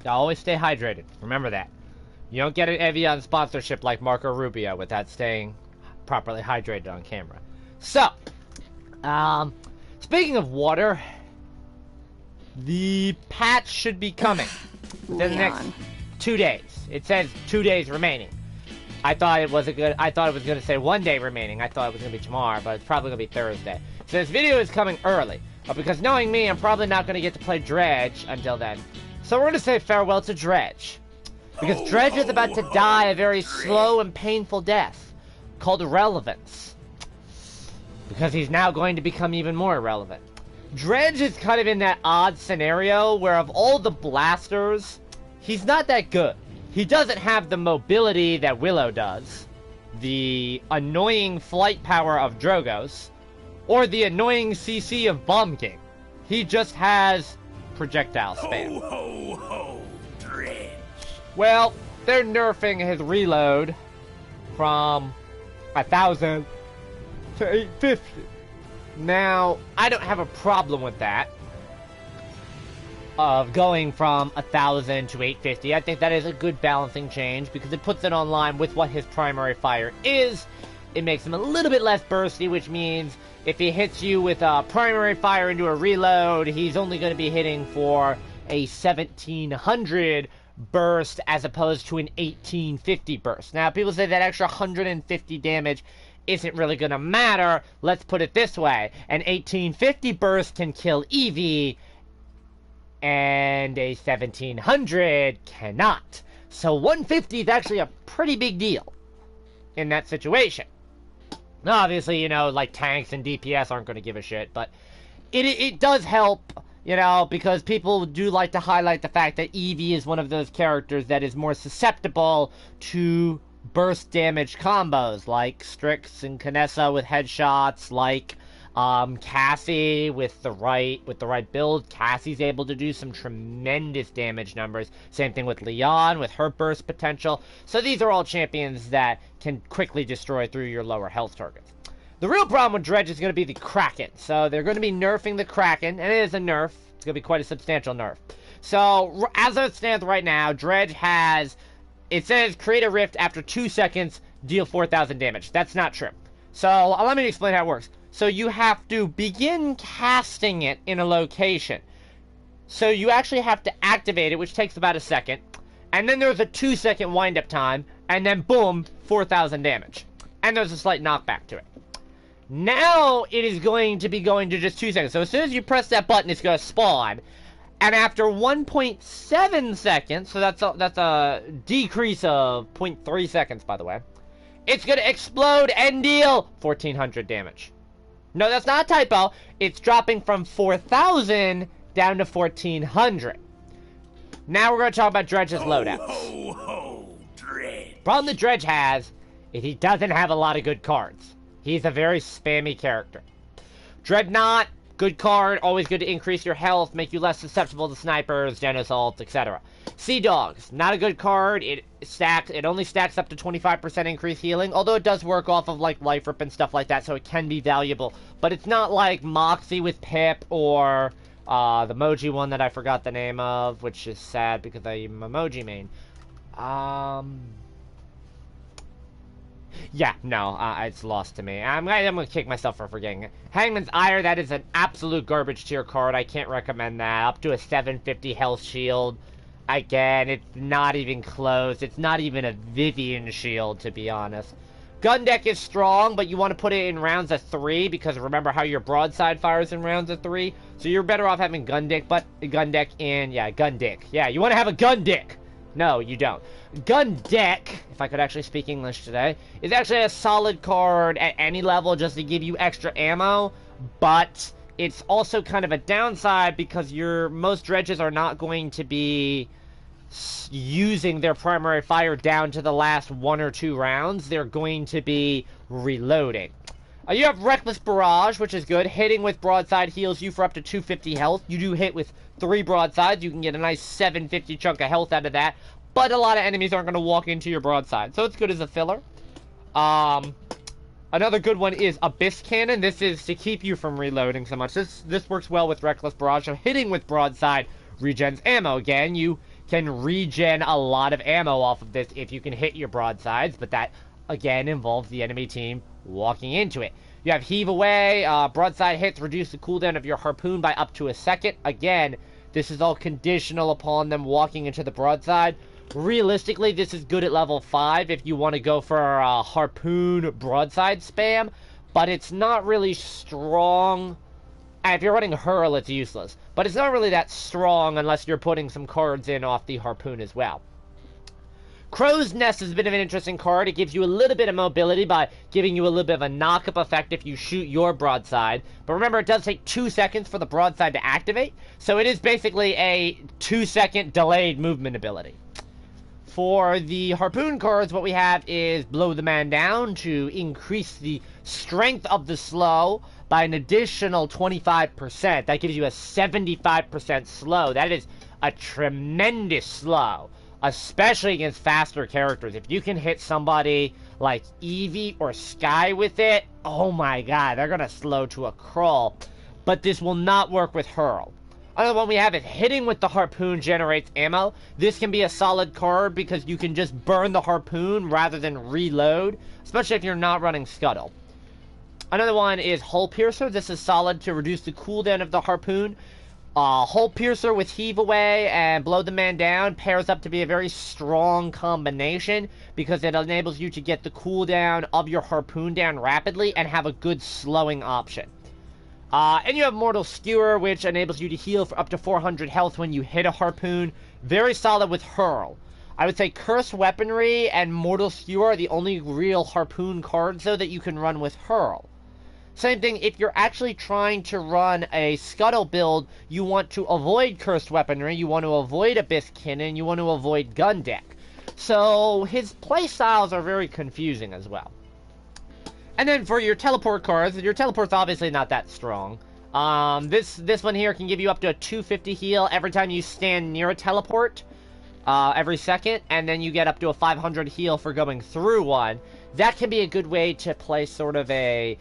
Always stay hydrated. Remember that. You don't get an Evian sponsorship like Marco Rubio without staying properly hydrated on camera. So, speaking of water, the patch should be coming within the next 2 days. It says 2 days remaining. I thought it was going to say 1 day remaining. I thought it was going to be tomorrow, but it's probably going to be Thursday. So this video is coming early. But because knowing me, I'm probably not going to get to play Dredge until then. So we're going to say farewell to Dredge. Because Dredge is about to die a very slow and painful death called irrelevance. Because he's now going to become even more irrelevant. Dredge is kind of in that odd scenario where of all the blasters, he's not that good. He doesn't have the mobility that Willow does, the annoying flight power of Drogos, or the annoying CC of Bomb King. He just has projectile spam. Ho, ho, ho, Dredge. Well, they're nerfing his reload from 1,000 to 850. Now, I don't have a problem with that, of going from 1,000 to 850. I think that is a good balancing change, because it puts it on line with what his primary fire is. It makes him a little bit less bursty, which means if he hits you with a primary fire into a reload, he's only going to be hitting for a 1,700 burst as opposed to an 1,850 burst. Now, people say that extra 150 damage isn't really going to matter. Let's put it this way. An 1,850 burst can kill Eevee, and a 1,700 cannot. So 150 is actually a pretty big deal in that situation. Now, obviously, you know, like tanks and DPS aren't going to give a shit, but it does help, you know, because people do like to highlight the fact that Eevee is one of those characters that is more susceptible to burst damage combos, like Strix and Kinessa with headshots, like Cassie with the right build. Cassie's able to do some tremendous damage numbers. Same thing with Leon with her burst potential. So these are all champions that can quickly destroy through your lower health targets. The real problem with Dredge is going to be the Kraken. So they're going to be nerfing the Kraken, and it is a nerf. It's going to be quite a substantial nerf. So as it stands right now, Dredge has, it says create a rift after 2 seconds, deal 4,000 damage. That's not true. So let me explain how it works. So you have to begin casting it in a location. So you actually have to activate it, which takes about a second. And then there's a 2-second wind-up time. And then boom, 4,000 damage. And there's a slight knockback to it. Now it is going to be going to just 2 seconds. So as soon as you press that button, it's going to spawn. And after 1.7 seconds, so that's a decrease of 0.3 seconds, by the way. It's going to explode and deal 1,400 damage. No, that's not a typo. It's dropping from 4,000 down to 1,400. Now we're going to talk about Dredge's loadouts. Ho, ho, Dredge. Problem that Dredge has is he doesn't have a lot of good cards. He's a very spammy character. Dreadnought, good card, always good to increase your health, make you less susceptible to snipers, gen assaults, etc. Sea Dogs, not a good card. It only stacks up to 25% increased healing, although it does work off of like Life Rip and stuff like that, so it can be valuable. But it's not like Moxie with Pip or the Moji one that I forgot the name of, which is sad because I'm a Moji main. Yeah, no, it's lost to me. I'm gonna kick myself for forgetting it. Hangman's Ire, that is an absolute garbage tier card. I can't recommend that. Up to a 750 health shield. Again, it's not even close. It's not even a Vivian shield, to be honest. Gun deck is strong, but you want to put it in rounds of 3, because remember how your broadside fires in rounds of 3? So you're better off having gun deck, gun dick. Yeah, you want to have a gun dick. No, you don't. Gun deck, if I could actually speak English today, is actually a solid card at any level just to give you extra ammo, but it's also kind of a downside because most dredges are not going to be using their primary fire down to the last 1 or 2 rounds. They're going to be reloading. You have Reckless Barrage, which is good. Hitting with broadside heals you for up to 250 health. You do hit with 3 broadsides. You can get a nice 750 chunk of health out of that. But a lot of enemies aren't going to walk into your broadside. So it's good as a filler. Another good one is Abyss Cannon. This is to keep you from reloading so much. This works well with Reckless Barrage. So hitting with broadside regens ammo. Again, you can regen a lot of ammo off of this if you can hit your broadsides, but that, again, involves the enemy team walking into it. You have Heave Away. Broadside hits reduce the cooldown of your harpoon by up to a second. Again, this is all conditional upon them walking into the broadside. Realistically, this is good at level 5 if you want to go for a harpoon broadside spam, but it's not really strong. And if you're running Hurl, it's useless. But it's not really that strong unless you're putting some cards in off the harpoon as well. Crow's Nest is a bit of an interesting card. It gives you a little bit of mobility by giving you a little bit of a knock-up effect if you shoot your broadside. But remember, it does take 2 seconds for the broadside to activate. So it is basically a 2-second delayed movement ability. For the harpoon cards, what we have is Blow the Man Down to increase the strength of the slow by an additional 25%. That gives you a 75% slow. That is a tremendous slow, especially against faster characters. If you can hit somebody like Eevee or Sky with it, oh my god, they're going to slow to a crawl. But this will not work with Hurl. Another one we have is Hitting with the Harpoon generates ammo. This can be a solid card because you can just burn the harpoon rather than reload, especially if you're not running Scuttle. Another one is Hole Piercer. This is solid to reduce the cooldown of the harpoon. Hole Piercer with Heave Away and Blow the Man Down pairs up to be a very strong combination because it enables you to get the cooldown of your harpoon down rapidly and have a good slowing option. And you have Mortal Skewer, which enables you to heal for up to 400 health when you hit a harpoon. Very solid with Hurl. I would say Cursed Weaponry and Mortal Skewer are the only real harpoon cards, though, that you can run with Hurl. Same thing, if you're actually trying to run a Scuttle build, you want to avoid Cursed Weaponry, you want to avoid Abyss Cannon, you want to avoid Gun Deck. So, his playstyles are very confusing as well. And then for your teleport cards, your teleport's obviously not that strong. This one here can give you up to a 250 heal every time you stand near a teleport, every second, and then you get up to a 500 heal for going through one. That can be a good way to play sort of a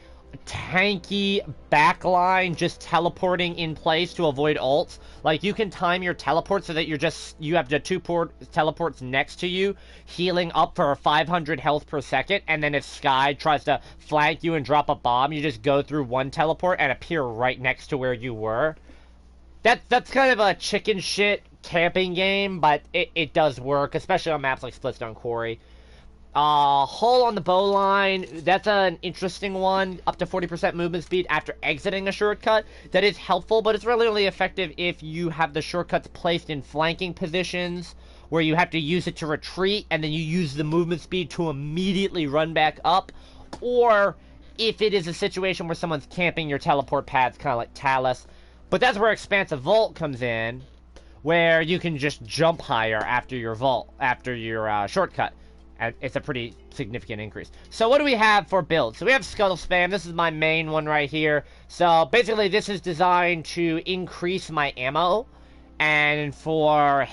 tanky backline, just teleporting in place to avoid ults. Like, you can time your teleport so that you have the two teleports next to you, healing up for 500 health per second, and then if Sky tries to flank you and drop a bomb, you just go through one teleport and appear right next to where you were. That's kind of a chicken shit camping game, but it does work, especially on maps like Splitstone Quarry. Hull on the Bowline, that's an interesting one. Up to 40% movement speed after exiting a shortcut. That is helpful, but it's really only effective if you have the shortcuts placed in flanking positions, where you have to use it to retreat, and then you use the movement speed to immediately run back up. Or if it is a situation where someone's camping your teleport pads, kind of like Talus. But that's where Expansive Vault comes in, where you can just jump higher after your shortcut. And it's a pretty significant increase. So what do we have for builds? So we have Scuttle Spam. This is my main one right here. So basically this is designed to increase my ammo and for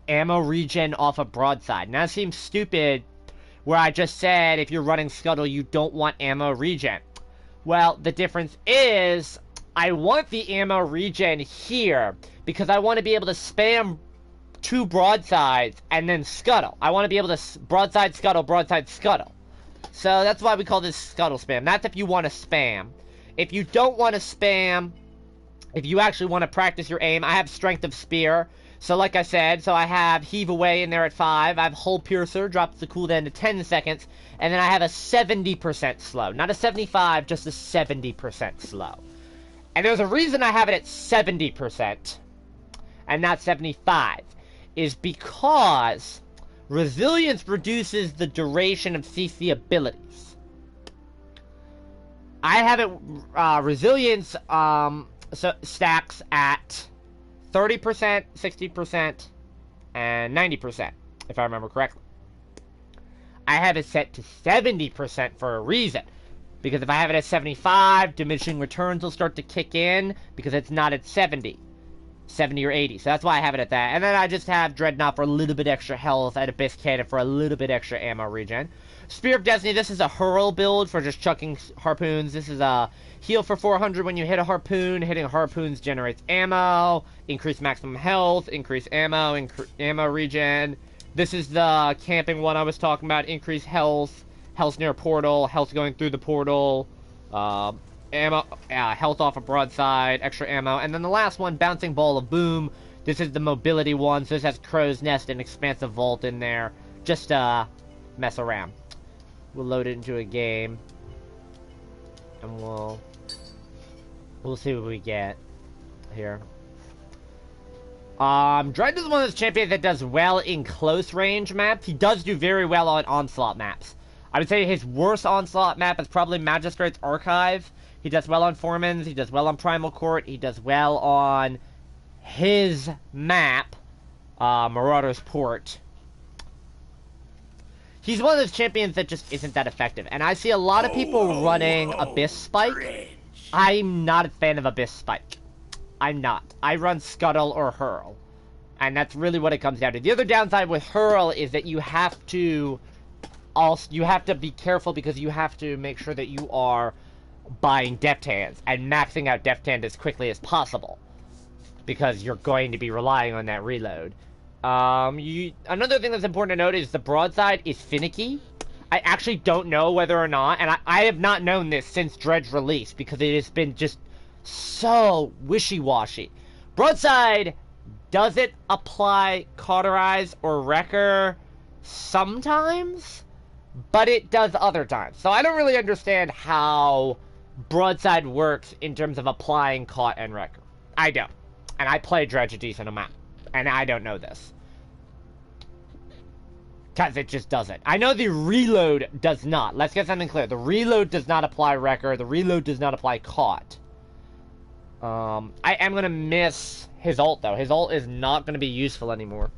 ammo regen off of broadside. Now it seems stupid where I just said if you're running Scuttle you don't want ammo regen. Well, the difference is I want the ammo regen here because I want to be able to spam 2 broadsides and then Scuttle. I want to be able to broadside Scuttle, broadside Scuttle. So that's why we call this Scuttle Spam. That's if you want to spam. If you don't want to spam, if you actually want to practice your aim, I have Strength of Spear. So like I said, so I have Heave Away in there at 5. I have Hole Piercer, drops the cooldown to 10 seconds. And then I have a 70% slow. Not a 75, just a 70% slow. And there's a reason I have it at 70% and not 75. Is because Resilience reduces the duration of CC abilities. I have it, Resilience so stacks at 30%, 60%, and 90%, if I remember correctly. I have it set to 70% for a reason. Because if I have it at 75, diminishing returns will start to kick in because it's not at 70 or 80, so that's why I have it at that. And then I just have Dreadnought for a little bit extra health, and Abyss Cannon for a little bit extra ammo regen. Spear of Destiny, this is a hurl build for just chucking harpoons. This is a heal for 400 when you hit a harpoon. Hitting harpoons generates ammo, increase maximum health, increase ammo, ammo regen. This is the camping one I was talking about. Increase health, health near a portal, health going through the portal, ammo, health off a broadside, extra ammo. And then the last one, Bouncing Ball of Boom. This is the mobility one, so this has Crow's Nest and Expansive Vault in there. Just mess around. We'll load it into a game, and we'll see what we get here. Dredge is one of those champions that does well in close range maps. He does do very well on onslaught maps. I would say his worst onslaught map is probably Magistrate's Archive. He does well on Foreman's. He does well on Primal Court. He does well on his map, Marauder's Port. He's one of those champions that just isn't that effective. And I see a lot of people running Abyss Spike. Dredge. I'm not a fan of Abyss Spike. I'm not. I run Scuttle or Hurl. And that's really what it comes down to. The other downside with Hurl is that you have to be careful because you have to make sure that you are buying Deft Hands and maxing out Deft Hand as quickly as possible. Because you're going to be relying on that reload. Another thing that's important to note is the broadside is finicky. I actually don't know whether or not, and I have not known this since Dredge release because it has been just so wishy-washy. Broadside doesn't apply Cauterize or Wrecker sometimes, but it does other times. So I don't really understand how Broadside works in terms of applying Caught and Wrecker. I don't. And I play Dredge a decent amount. And I don't know this. Because it just doesn't. I know the reload does not. Let's get something clear. The reload does not apply Wrecker. The reload does not apply Caught. I am going to miss his ult, though. His ult is not going to be useful anymore.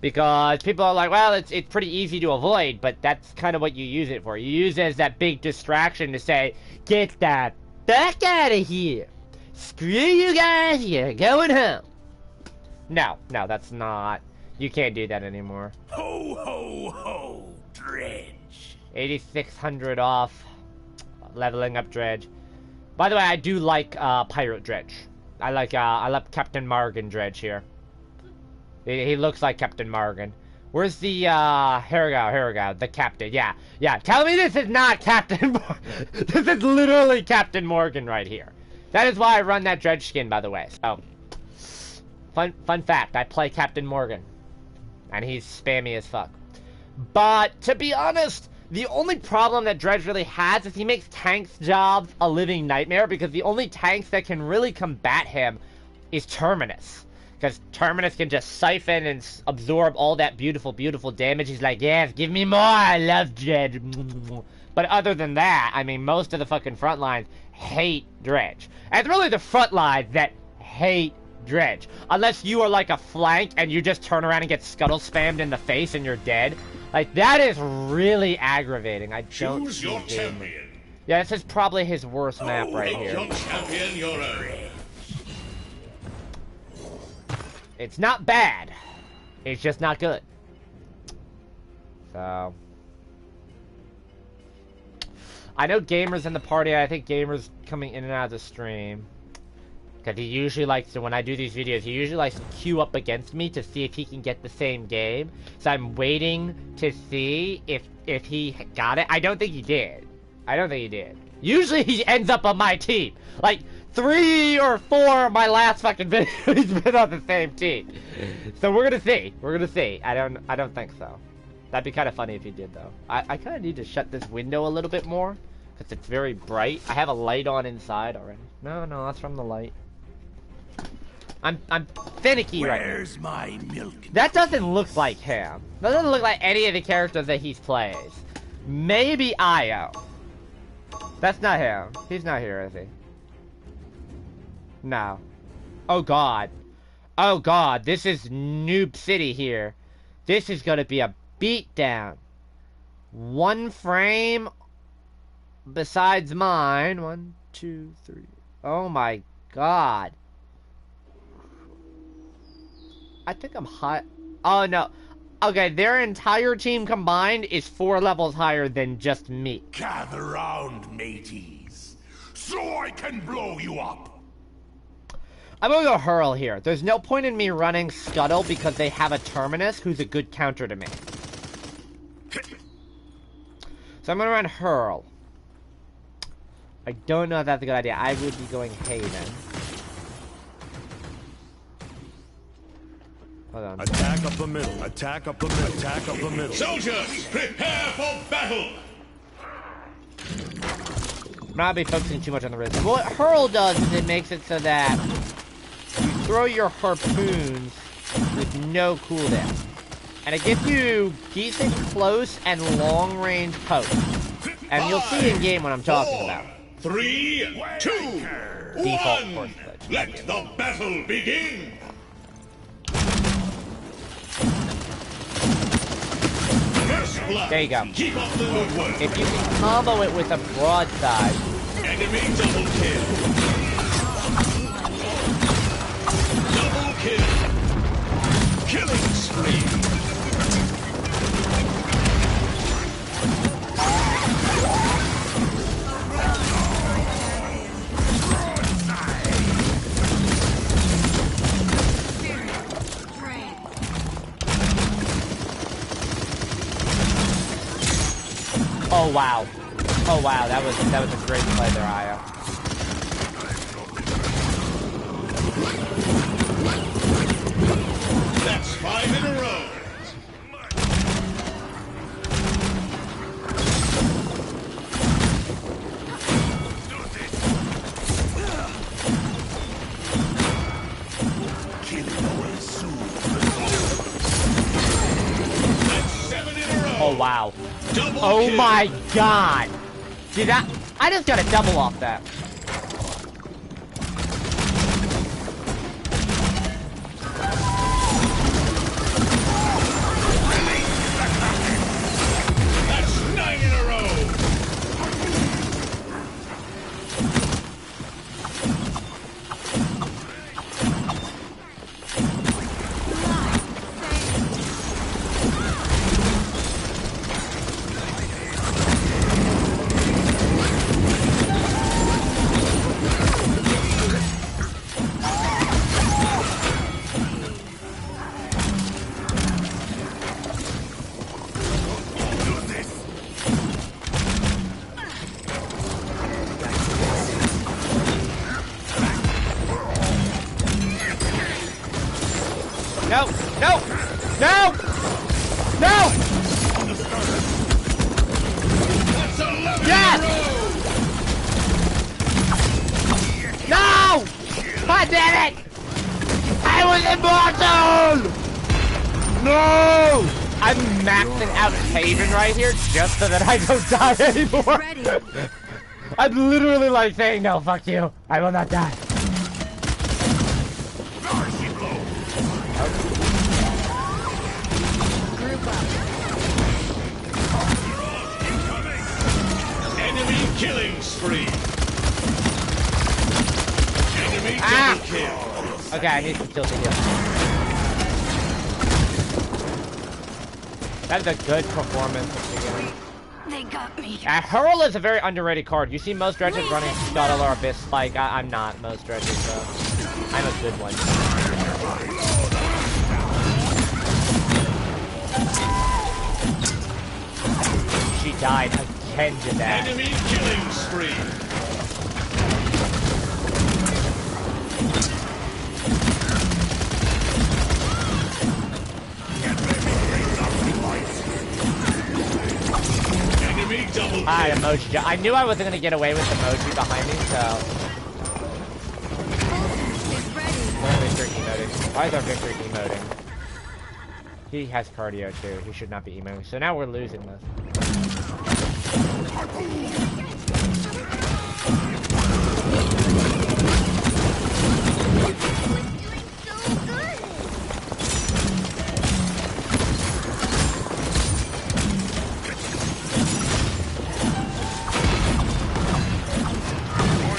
Because people are like, well, it's pretty easy to avoid. But that's kind of what you use it for. You use it as that big distraction to say, get that fuck out of here. Screw you guys, you're going home. No, that's not. You can't do that anymore. Ho, ho, ho, Dredge. 8,600 off. Leveling up Dredge. By the way, I do like Pirate Dredge. I love Captain Morgan Dredge here. He looks like Captain Morgan. Where's the, here we go, the captain, yeah. Tell me this is not Captain Morgan. This is literally Captain Morgan right here. That is why I run that Dredge skin, by the way. So, fun fact, I play Captain Morgan. And he's spammy as fuck. But, to be honest, the only problem that Dredge really has is he makes tanks' jobs a living nightmare, because the only tanks that can really combat him is Terminus. Because Terminus can just siphon and absorb all that beautiful, beautiful damage. He's like, yes, give me more, I love Dredge. But other than that, I mean, most of the fucking front lines hate Dredge. And it's really the front lines that hate Dredge. Unless you are like a flank and you just turn around and get scuttle spammed in the face and you're dead. Like, that is really aggravating. I don't Choose your champion. Yeah, this is probably his worst map right here. Your champion, your own. It's not bad. It's just not good. So... I know Gamer's in the party. I think Gamer's coming in and out of the stream. Because he usually likes to, when I do these videos, he usually likes to queue up against me to see if he can get the same game. So I'm waiting to see if he got it. I don't think he did. Usually he ends up on my team. Like, 3 or 4 of my last fucking videos, he's been on the same team. So we're gonna see. I don't think so. That'd be kind of funny if he did, though. I kind of need to shut this window a little bit more. Because it's very bright. I have a light on inside already. No, that's from the light. I'm finicky right now. Where's my milk? That doesn't look like him. That doesn't look like any of the characters that he's plays. Maybe Io. That's not him. He's not here, is he? No. Oh, God. Oh, God. This is Noob City here. This is gonna be a beatdown. 1 frame besides mine. 1, 2, 3. Oh, my God. I think I'm hot. Oh, no. Okay, their entire team combined is 4 levels higher than just me. Gather round, mateys, so I can blow you up. I'm gonna go Hurl here. There's no point in me running Scuttle because they have a Terminus who's a good counter to me. So I'm gonna run Hurl. I don't know if that's a good idea. I would be going Haven. Hold on. Attack up the middle. Attack up the middle. Attack up the middle. Soldiers, prepare for battle. I'm not be focusing too much on the resist. What Hurl does is it makes it so that you throw your harpoons with no cooldown. And it gives you decent close and long range pokes. And you'll see in game what I'm talking about. 3, 2, Default 1. course glitch. Let the battle begin. First blood. There you go. Keep up the good work. If you can combo it with a broadside, Enemy double kill. Double kill. Killing spree. oh wow. Oh wow, that was a great play there, Aya. That's 5 in a row. That's 7 in a row. Oh wow. Double Oh kill. my god. Did that? I just got a double off that. That's 9 in a row. No! No! No! No! That's 11 Yes! in a row. No! God damn it! I was immortal! No! I'm maxing out Haven right here just so that I don't die anymore. Ready. I'm literally like saying, no, fuck you. I will not die. Group up. Enemy killing spree. Enemy Ah! double kill. Okay, I need some kills to heal. That's a good performance at the beginning. They got me. Hurl is a very underrated card. You see most dredges running Scuttle or Abyss Spike. I'm not most dredges, so I'm a good one. She died again to that. Enemy killing spree. Enemy double kill. Alright, emoji. I knew I wasn't gonna get away with emoji behind me, so. Is ready. Where's Victor emoting? Why is our Victor emoting? He has cardio too. He should not be emoting. So now we're losing this.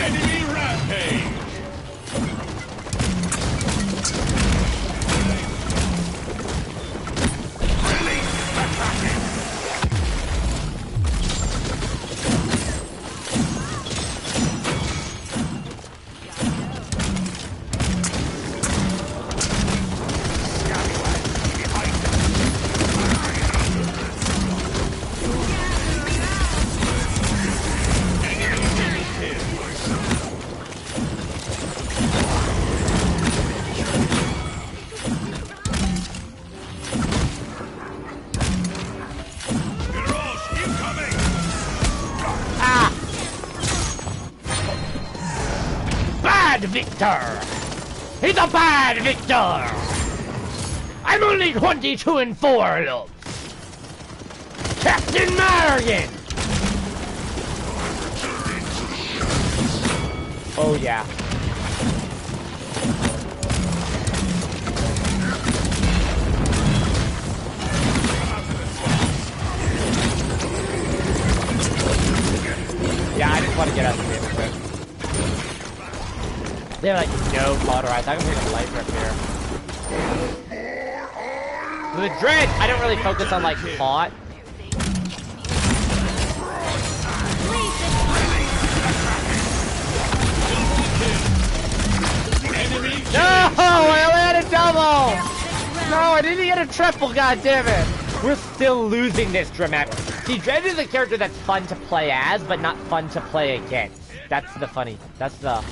Enemy rampage. bad Victor! He's a bad Victor! I'm only 22 and 4, look! Captain Morgan! Oh yeah. Yeah, I just want to get out of here quick. They have like no cauterize. I can take a light rip here. With the Dredge, I don't really focus on like caught. No! I only had a double! No, I didn't get a triple, goddammit! We're still losing this dramatic. See, Dredge is a character that's fun to play as, but not fun to play against. That's the funny. That's the...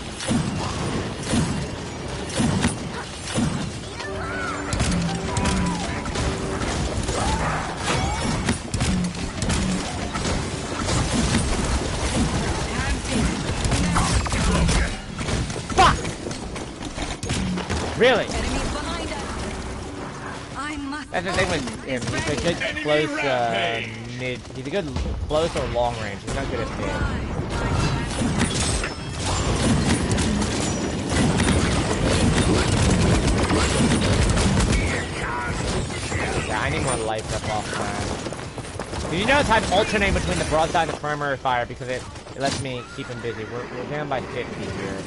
Fuck! Really? That's the thing with him. He's a good close, mid. He's a good close or long range. He's not good at mid. Yeah, I need more life up off time. Did you notice I'm alternating between the broadside and the primary fire because it lets me keep him busy. We're down by 50 here.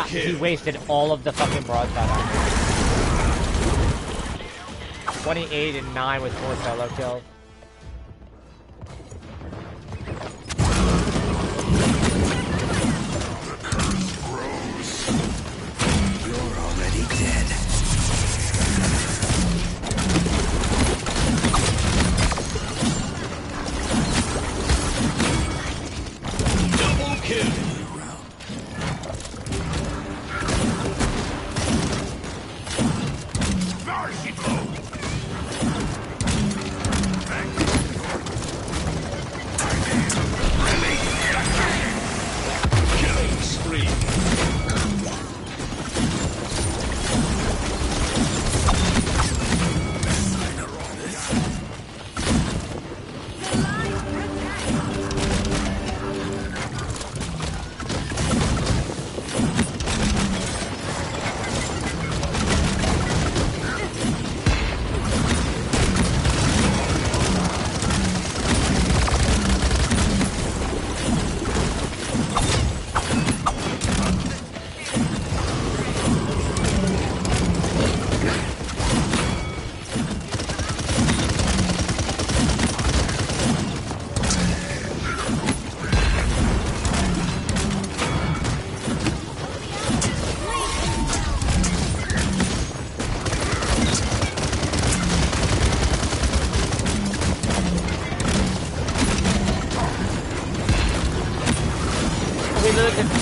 He wasted all of the fucking broadside on me. 28 and 9 with 4 solo kills. You're already dead. Double kill.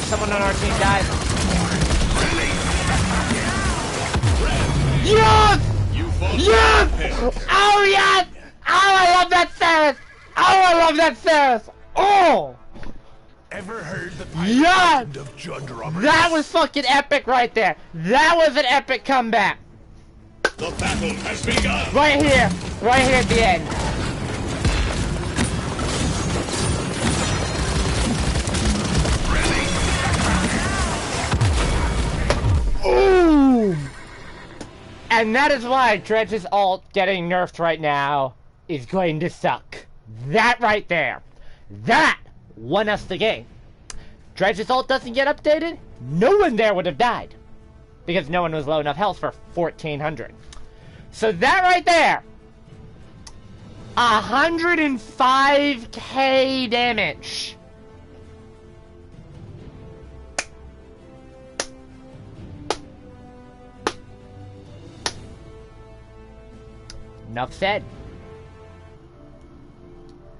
Someone on our team died. Yes! Yes! Oh, yes! Oh, I love that Saris! Oh, I love that Saris! Oh! Ever heard the yes! of Judd Roberts? That was fucking epic right there. That was an epic comeback. The battle has begun. Right here at the end. Ooh! And that is why Dredge's ult getting nerfed right now is going to suck. That right there. That won us the game. Dredge's ult doesn't get updated, no one there would have died. Because no one was low enough health for 1400. So that right there. 105k damage. Enough said.